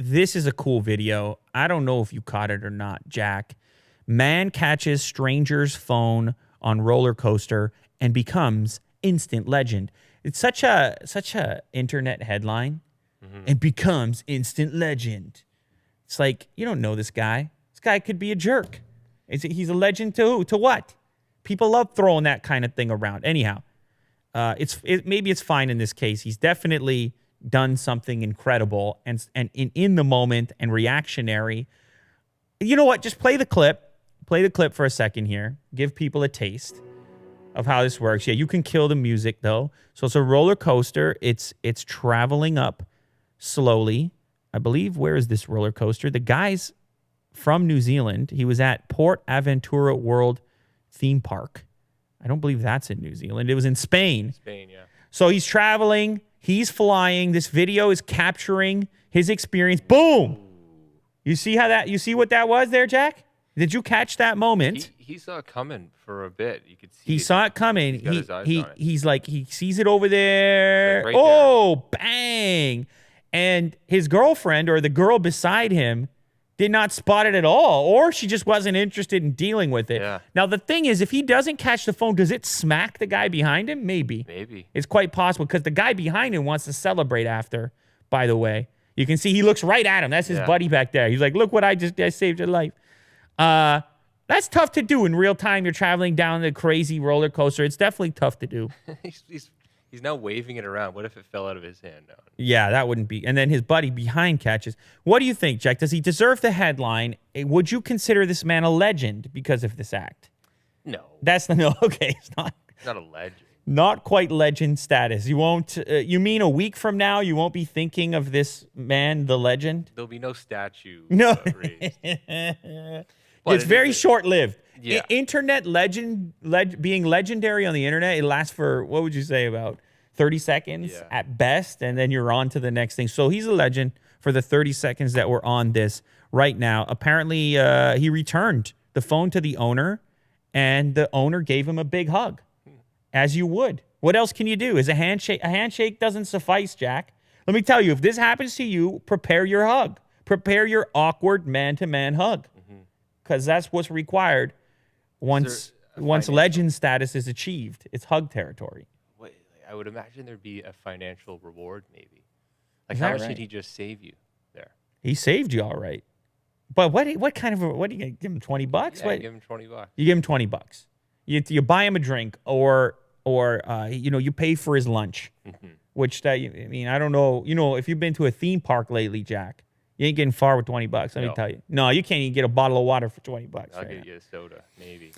this is a cool video. I don't know if you caught it or not, Jack. Man catches stranger's phone on roller coaster and becomes instant legend. It's such a internet headline, and becomes instant legend. It's like, you don't know this guy. This guy could be a jerk. He's a legend to who? To what? People love throwing that kind of thing around. Anyhow, maybe it's fine in this case. He's definitely done something incredible and in the moment and reactionary. You know what? Just play the clip. Play the clip for a second here. Give people a taste of how this works. Yeah, you can kill the music though. So it's a roller coaster. It's traveling up slowly. I believe, where is this roller coaster? The guy's from New Zealand. He was at Port Aventura World Theme Park. I don't believe that's in New Zealand. It was in Spain. Spain, yeah. So he's traveling. He's flying. This video is capturing his experience. Boom! You see what that was there, Jack? Did you catch that moment? He saw it coming for a bit. You could see. He saw it coming. He's got his eyes on it. He's like, he sees it over there. Right Oh, bang! And his girlfriend or the girl beside him did not spot it at all, or she just wasn't interested in dealing with it. Yeah. Now, the thing is, if he doesn't catch the phone, does it smack the guy behind him? Maybe. Maybe. It's quite possible because the guy behind him wants to celebrate after, by the way. You can see he looks right at him. That's his buddy back there. He's like, look what I saved your life. That's tough to do in real time. You're traveling down the crazy roller coaster. It's definitely tough to do. He's now waving it around. What if it fell out of his hand now? Yeah, that wouldn't be. And then his buddy behind catches. What do you think, Jack? Does he deserve the headline? Would you consider this man a legend because of this act? No. No. Okay, it's not. He's not a legend. Not quite legend status. You won't. You mean a week from now you won't be thinking of this man, the legend? There'll be no statue. No. Raised. It's very short-lived. Yeah. Internet being legendary on the internet, it lasts for, what would you say, about 30 seconds at best, and then you're on to the next thing. So he's a legend for the 30 seconds that we're on this right now. Apparently, he returned the phone to the owner, and the owner gave him a big hug, as you would. What else can you do? Is a handshake doesn't suffice, Jack. Let me tell you, if this happens to you, prepare your hug. Prepare your awkward man-to-man hug, because that's what's required once legend status is achieved. It's hug territory. Wait, I would imagine there'd be a financial reward, maybe. Like, Is how that much right? did he just save you there? He saved you all right. But what are you gonna give him $20? Yeah, give him $20. You give him $20. You buy him a drink, or you pay for his lunch. Which I mean, I don't know. You know, if you've been to a theme park lately, Jack, you ain't getting far with $20. Let me tell you. No, you can't even get a bottle of water for $20. I'll get you a soda, maybe.